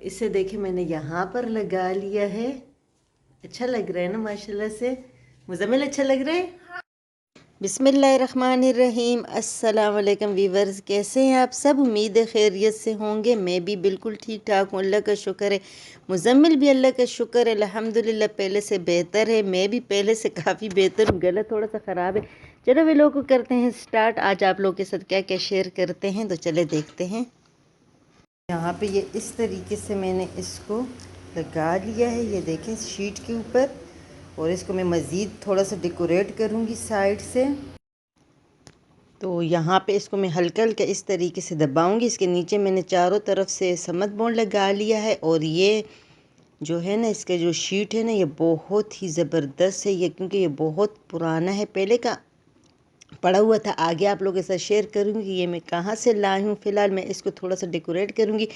इसे देखिए मैंने यहाँ पर लगा लिया है। अच्छा लग रहा है ना माशाल्लाह से। मुज़म्मिल अच्छा लग रहा है। बिस्मिल्लाहिर्रहमानिर्रहीम। अस्सलाम वालेकुम वीवर्स, कैसे हैं आप सब? उम्मीद है खैरियत से होंगे। मैं भी बिल्कुल ठीक ठाक हूँ, अल्लाह का शुक्र है। मुज़म्मिल भी अल्लाह का शुक्र है अल्हम्दुलिल्लाह पहले से बेहतर है। मैं भी पहले से काफ़ी बेहतर हूँ। गला थोड़ा सा ख़राब है। चलो वे लोग को करते हैं स्टार्ट। आज आप लोग के साथ क्या क्या शेयर करते हैं, तो चले देखते हैं। यहाँ पे ये इस तरीके से मैंने इसको लगा लिया है, ये देखें शीट के ऊपर। और इसको मैं मज़ीद थोड़ा सा डेकोरेट करूँगी साइड से। तो यहाँ पे इसको मैं हल्का हल्का इस तरीके से दबाऊंगी। इसके नीचे मैंने चारों तरफ से समत बॉन्ड लगा लिया है। और ये जो है ना, इसका जो शीट है ना, ये बहुत ही ज़बरदस्त है ये, क्योंकि ये बहुत पुराना है, पहले का पड़ा हुआ था। आगे आप लोगों के साथ शेयर करूँगी ये मैं कहाँ से लाई हूँ। फ़िलहाल मैं इसको थोड़ा सा डेकोरेट करूँगी।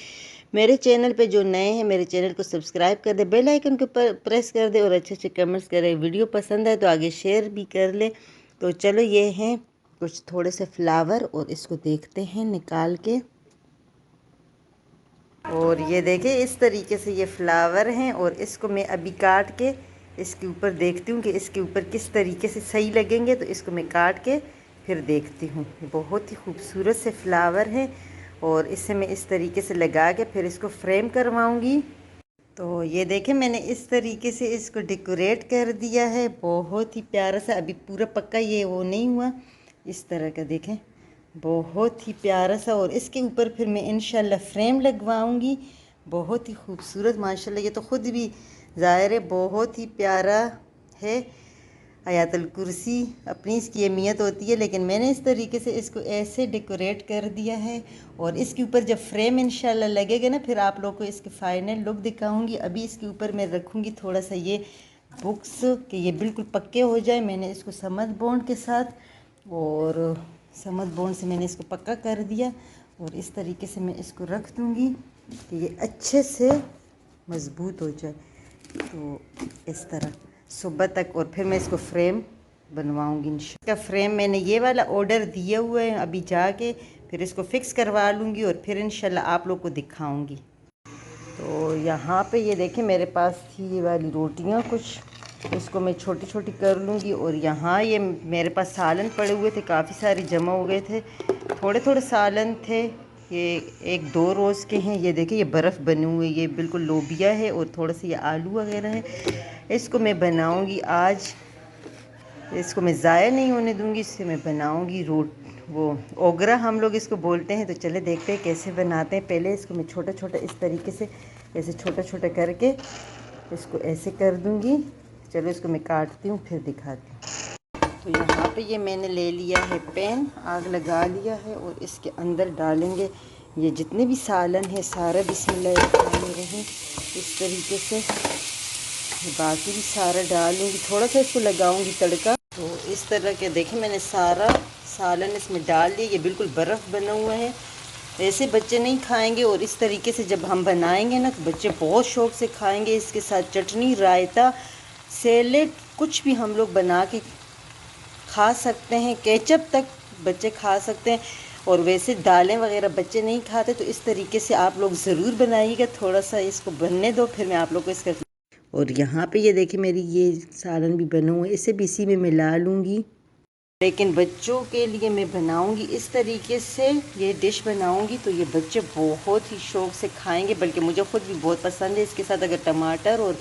मेरे चैनल पे जो नए हैं मेरे चैनल को सब्सक्राइब कर दे, बेल आइकन के ऊपर प्रेस कर दे और अच्छे अच्छे कमेंट्स करें। वीडियो पसंद है तो आगे शेयर भी कर ले। तो चलो ये हैं कुछ थोड़े से फ्लावर और इसको देखते हैं निकाल के। और ये देखें इस तरीके से ये फ्लावर हैं। और इसको मैं अभी काट के इसके ऊपर देखती हूँ कि इसके ऊपर किस तरीके से सही लगेंगे। तो इसको मैं काट के फिर देखती हूँ। बहुत ही खूबसूरत से फ्लावर हैं और इसे मैं इस तरीके से लगा के फिर इसको फ्रेम करवाऊँगी। तो ये देखें मैंने इस तरीके से इसको डेकोरेट कर दिया है, बहुत ही प्यारा सा। अभी पूरा पक्का ये वो नहीं हुआ, इस तरह का देखें, बहुत ही प्यारा सा। और इसके ऊपर फिर मैं इंशाल्लाह फ्रेम लगवाऊंगी। बहुत ही खूबसूरत माशाल्लाह, ये तो ख़ुद भी ज़ाहिर है बहुत ही प्यारा है। आयतुल कुर्सी अपनी इसकी अहमियत होती है, लेकिन मैंने इस तरीके से इसको ऐसे डेकोरेट कर दिया है। और इसके ऊपर जब फ्रेम इंशाल्लाह लगेगा ना, फिर आप लोग को इसके फ़ाइनल लुक दिखाऊंगी। अभी इसके ऊपर मैं रखूंगी थोड़ा सा ये बुक्स कि ये बिल्कुल पक्के हो जाए। मैंने इसको समझ बॉन्ड के साथ और समझ बॉन्ड से मैंने इसको पक्का कर दिया। और इस तरीके से मैं इसको रख दूँगी कि ये अच्छे से मज़बूत हो जाए। तो इस तरह सुबह तक, और फिर मैं इसको फ्रेम बनवाऊंगी इंशाल्लाह। फ्रेम मैंने ये वाला ऑर्डर दिया हुआ है, अभी जाके फिर इसको फ़िक्स करवा लूँगी और फिर इंशाल्लाह आप लोग को दिखाऊंगी। तो यहाँ पे ये देखें मेरे पास थी ये वाली रोटियाँ कुछ, इसको मैं छोटी छोटी कर लूँगी। और यहाँ ये मेरे पास सालन पड़े हुए थे, काफ़ी सारे जमा हो गए थे। थोड़े थोड़े सालन थे, ये 1-2 रोज़ के हैं। ये देखिए ये बर्फ़ बने हुए, ये बिल्कुल लोबिया है और थोड़ा सा ये आलू वगैरह है। इसको मैं बनाऊंगी आज, इसको मैं ज़ाया नहीं होने दूंगी। इससे मैं बनाऊंगी वो ओगरा हम लोग इसको बोलते हैं। तो चले देखते हैं कैसे बनाते हैं। पहले इसको मैं छोटा छोटा इस तरीके से ऐसे छोटा छोटा करके इसको ऐसे कर दूंगी। चलो इसको मैं काटती हूँ फिर दिखाती हूँ। तो यहाँ पे ये मैंने ले लिया है पैन, आग लगा लिया है और इसके अंदर डालेंगे ये जितने भी सालन है सारा बिस्मिल्लाहिर्रहमानिर्रहीम इस तरीके से। बाकी भी सारा डालूँगी, थोड़ा सा इसको लगाऊंगी तड़का। तो इस तरह के देखें मैंने सारा सालन इसमें डाल दिया। ये बिल्कुल बर्फ़ बना हुआ है, ऐसे बच्चे नहीं खाएंगे। और इस तरीके से जब हम बनाएंगे ना तो बच्चे बहुत शौक़ से खाएंगे। इसके साथ चटनी, रायता, सैलेड कुछ भी हम लोग बना के खा सकते हैं, केचप तक बच्चे खा सकते हैं। और वैसे दालें वगैरह बच्चे नहीं खाते, तो इस तरीके से आप लोग ज़रूर बनाइएगा। थोड़ा सा इसको बनने दो, फिर मैं आप लोग को इसका। और यहाँ पे ये देखिए मेरी ये सालन भी बना हुआ है, इसे भी इसी में मिला लूँगी। लेकिन बच्चों के लिए मैं बनाऊँगी इस तरीके से, ये डिश बनाऊँगी तो ये बच्चे बहुत ही शौक़ से खाएँगे। बल्कि मुझे ख़ुद भी बहुत पसंद है। इसके साथ अगर टमाटर और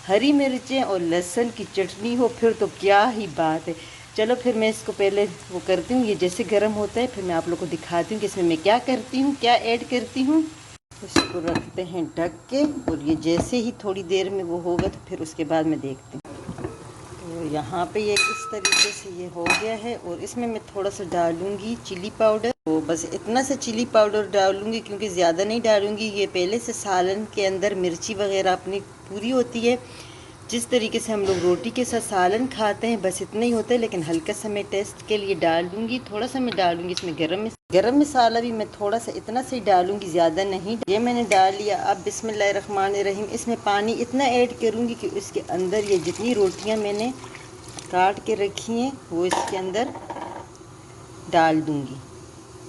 हरी मिर्चें और लहसुन की चटनी हो फिर तो क्या ही बात है। चलो फिर मैं इसको पहले वो करती हूँ, ये जैसे गर्म होता है फिर मैं आप लोग को दिखाती हूँ कि इसमें मैं क्या करती हूँ, क्या ऐड करती हूँ। इसको रखते हैं ढक के और ये जैसे ही थोड़ी देर में वो होगा तो फिर उसके बाद मैं देखती हूँ। तो यहाँ पे ये इस तरीके से ये हो गया है। और इसमें मैं थोड़ा सा डालूँगी चिली पाउडर। तो बस इतना सा चिली पाउडर डालूँगी, क्योंकि ज़्यादा नहीं डालूँगी। ये पहले से सालन के अंदर मिर्ची वगैरह अपनी पूरी होती है। जिस तरीके से हम लोग रोटी के साथ सालन खाते हैं बस इतना ही होता है। लेकिन हल्का सा मैं टेस्ट के लिए डाल दूँगी, थोड़ा सा मैं डालूँगी इसमें गरम मसाला भी मैं थोड़ा सा इतना से ही डालूँगी, ज़्यादा नहीं। ये मैंने डाल लिया। अब बिस्मिल्लाहिर्रहमानिर्रहीम इसमें पानी इतना ऐड करूँगी कि इसके अंदर ये जितनी रोटियाँ मैंने काट के रखी हैं वो इसके अंदर डाल दूँगी।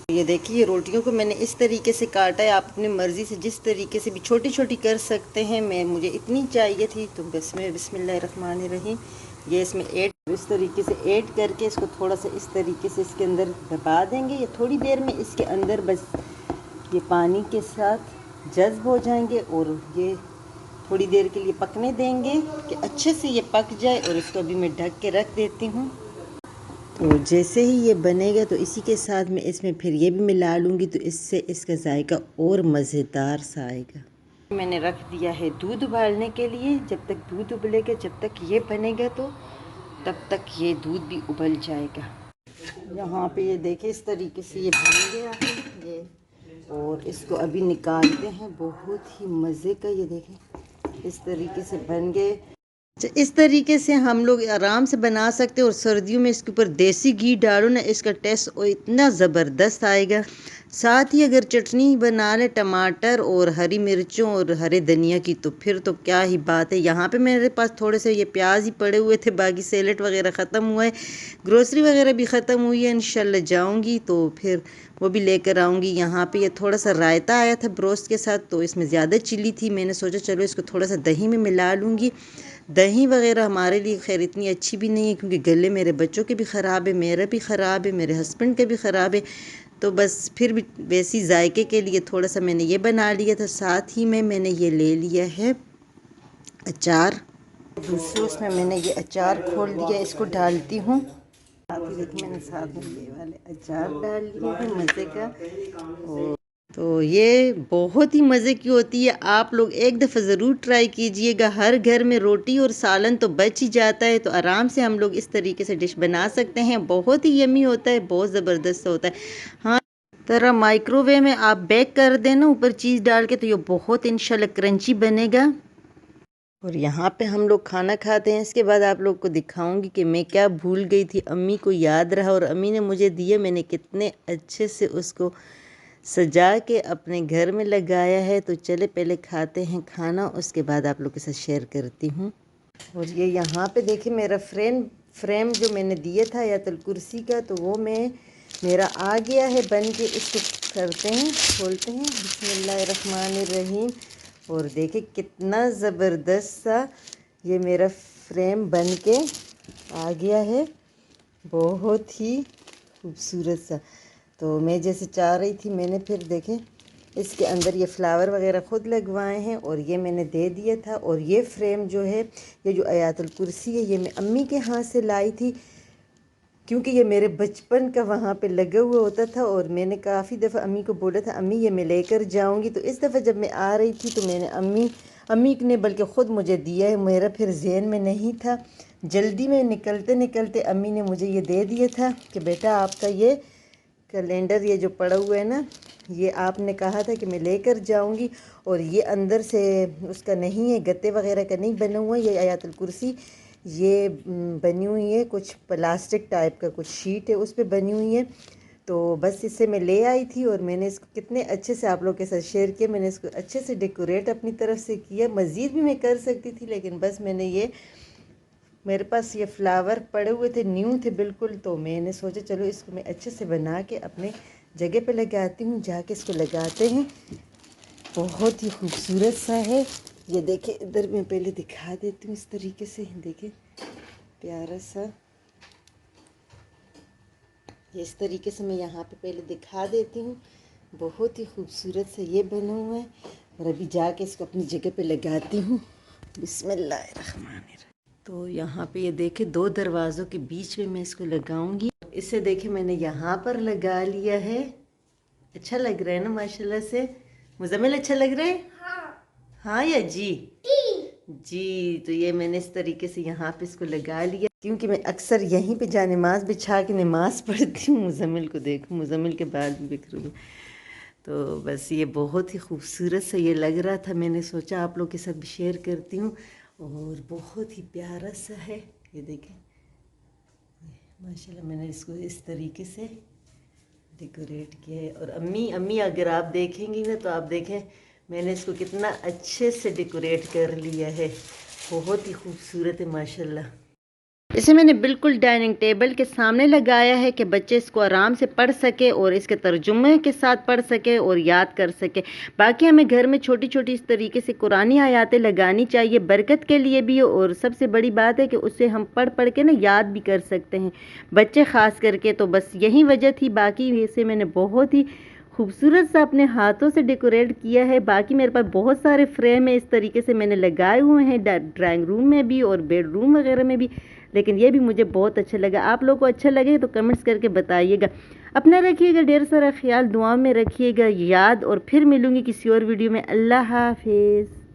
ये देखिए, रोटियों को मैंने इस तरीके से काटा है। आप अपनी मर्ज़ी से जिस तरीके से भी छोटी छोटी कर सकते हैं। मुझे इतनी चाहिए थी तो बस मैं बिस्मिल्लाहिर्रहमानिर्रहीम ये इसमें इस तरीके से ऐड करके इसको थोड़ा सा इस तरीके से इसके अंदर दबा देंगे। ये थोड़ी देर में इसके अंदर बस ये पानी के साथ जज्ब हो जाएंगे और ये थोड़ी देर के लिए पकने देंगे कि अच्छे से ये पक जाए। और इसको अभी मैं ढक के रख देती हूँ। तो जैसे ही ये बनेगा तो इसी के साथ मैं इसमें फिर ये भी मिला लूँगी, तो इससे इसका जायका और मज़ेदार सा आएगा। मैंने रख दिया है दूध उबालने के लिए। जब तक दूध उबलेगा, जब तक ये बनेगा, तो तब तक ये दूध भी उबल जाएगा। यहाँ पे ये देखें, इस तरीके से ये बन गया है ये। और इसको अभी निकालते हैं। बहुत ही मज़े का, ये देखें इस तरीके से बन गए। इस तरीके से हम लोग आराम से बना सकते हैं। और सर्दियों में इसके ऊपर देसी घी डालो ना, इसका टेस्ट इतना ज़बरदस्त आएगा। साथ ही अगर चटनी बना ले टमाटर और हरी मिर्चों और हरे धनिया की, तो फिर तो क्या ही बात है। यहाँ पे मेरे पास थोड़े से ये प्याज ही पड़े हुए थे, बाकी सैलेड वगैरह ख़त्म हुआ है, ग्रोसरी वगैरह भी ख़त्म हुई है। इंशाल्लाह जाऊँगी तो फिर वो भी लेकर आऊँगी। यहाँ पे ये थोड़ा सा रायता आया था ब्रोस्ट के साथ, तो इसमें ज़्यादा चिली थी। मैंने सोचा चलो इसको थोड़ा सा दही में मिला लूँगी। दही वगैरह हमारे लिए खैर इतनी अच्छी भी नहीं है, क्योंकि गले मेरे बच्चों के भी ख़राब है, मेरा भी ख़राब है, मेरे हस्बैंड के भी ख़राब है। तो बस फिर भी वैसी जायके के लिए थोड़ा सा मैंने ये बना लिया था। साथ ही में मैंने ये ले लिया है अचार। दूसरे उसमें मैंने ये अचार खोल दिया, इसको डालती हूँ। देखिए मैंने साथ में ये वाले अचार डाल लिए हैं मज़े का। और तो ये बहुत ही मज़े की होती है। आप लोग एक दफ़ा ज़रूर ट्राई कीजिएगा। हर घर में रोटी और सालन तो बच ही जाता है, तो आराम से हम लोग इस तरीके से डिश बना सकते हैं। बहुत ही यमी होता है, बहुत ज़बरदस्त होता है। हाँ, तरह माइक्रोवेव में आप बेक कर देना ऊपर चीज़ डाल के, तो ये बहुत इंशाल्लाह क्रंची बनेगा। और यहाँ पे हम लोग खाना खाते हैं। इसके बाद आप लोग को दिखाऊंगी कि मैं क्या भूल गई थी, अम्मी को याद रहा और अम्मी ने मुझे दिया। मैंने कितने अच्छे से उसको सजा के अपने घर में लगाया है। तो चले पहले खाते हैं खाना, उसके बाद आप लोग के साथ शेयर करती हूँ। और ये यहाँ पे देखिए मेरा फ्रेम जो मैंने दिया था आयतुल कुर्सी का, तो वो मेरा आ गया है बन के। इसको करते हैं, खोलते हैं, बिस्मिल्लाहिर्रहमानिर्रहीम। और देखिए कितना ज़बरदस्त सा ये मेरा फ्रेम बन के आ गया है, बहुत ही खूबसूरत सा। तो मैं जैसे चाह रही थी, मैंने फिर देखें इसके अंदर ये फ्लावर वगैरह ख़ुद लगवाए हैं और ये मैंने दे दिया था। और ये फ्रेम जो है, ये जो आयतुल कुर्सी है, ये मैं अम्मी के हाथ से लाई थी, क्योंकि ये मेरे बचपन का वहाँ पे लगा हुआ होता था। और मैंने काफ़ी दफ़ा अम्मी को बोला था, अम्मी ये मैं लेकर जाऊँगी। तो इस दफ़ा जब मैं आ रही थी तो मैंने अम्मी ने बल्कि ख़ुद मुझे दिया है, मेरा फिर जहन में नहीं था। जल्दी में निकलते निकलते अम्मी ने मुझे ये दे दिया था कि बेटा आपका ये कैलेंडर ये जो पड़ा हुआ है ना, ये आपने कहा था कि मैं लेकर जाऊंगी। और ये अंदर से उसका नहीं है, गत्ते वगैरह का नहीं बना हुआ। ये आयतुल कुर्सी ये बनी हुई है, कुछ प्लास्टिक टाइप का कुछ शीट है उस पर बनी हुई है। तो बस इससे मैं ले आई थी और मैंने इसको कितने अच्छे से आप लोग के साथ शेयर किया। मैंने इसको अच्छे से डेकोरेट अपनी तरफ से किया। मज़ीद भी मैं कर सकती थी, लेकिन बस मैंने मेरे पास ये फ्लावर पड़े हुए थे, न्यू थे बिल्कुल। तो मैंने सोचा चलो इसको मैं अच्छे से बना के अपने जगह पे लगाती हूँ। जाके इसको लगाते हैं। बहुत ही खूबसूरत सा है। ये देखें, इधर मैं पहले दिखा देती हूँ इस तरीके से। देखें प्यारा सा, ये इस तरीके से मैं यहाँ पे पहले दिखा देती हूँ। बहुत ही खूबसूरत सा ये बना हुआ है। और अभी जाके इसको अपनी जगह पे लगाती हूँ। बिस्मिल्लाहिर्रहमानिर्रहीम। तो यहाँ पे ये देखें, दो दरवाज़ों के बीच में मैं इसको लगाऊंगी। इसे देखें मैंने यहाँ पर लगा लिया है। अच्छा लग रहा है ना माशाल्लाह से। मुज़म्मिल अच्छा लग रहा है? हाँ या जी? जी। तो ये मैंने इस तरीके से यहाँ पे इसको लगा लिया, क्योंकि मैं अक्सर यहीं पे जा नमाज बिछा के नमाज पढ़ती हूँ। मुज़म्मिल को देखूँ, मुज़म्मिल के बाद बिखरूँ। तो बस ये बहुत ही खूबसूरत सा ये लग रहा था, मैंने सोचा आप लोग के साथ भी शेयर करती हूँ। और बहुत ही प्यारा सा है, ये देखें माशाल्लाह। मैंने इसको इस तरीके से डेकोरेट किया है। और अम्मी अगर आप देखेंगी ना, तो आप देखें मैंने इसको कितना अच्छे से डेकोरेट कर लिया है। बहुत ही खूबसूरत है माशाल्लाह। इसे मैंने बिल्कुल डाइनिंग टेबल के सामने लगाया है कि बच्चे इसको आराम से पढ़ सके और इसके तर्जुमे के साथ पढ़ सके और याद कर सके। बाकी हमें घर में छोटी छोटी इस तरीके से कुरानी आयातें लगानी चाहिए, बरकत के लिए भी, और सबसे बड़ी बात है कि उससे हम पढ़ पढ़ के ना याद भी कर सकते हैं, बच्चे ख़ास करके। तो बस यही वजह थी। बाकी इसे मैंने बहुत ही खूबसूरत सा अपने हाथों से डेकोरेट किया है। बाकी मेरे पास बहुत सारे फ्रेम है, इस तरीके से मैंने लगाए हुए हैं ड्राइंग रूम में भी और बेडरूम वगैरह में भी, लेकिन ये भी मुझे बहुत अच्छा लगा। आप लोगों को अच्छा लगे तो कमेंट्स करके बताइएगा। अपना रखिएगा ढेर सारा ख्याल, दुआ में रखिएगा याद, और फिर मिलूँगी किसी और वीडियो में। अल्लाह हाफिज़।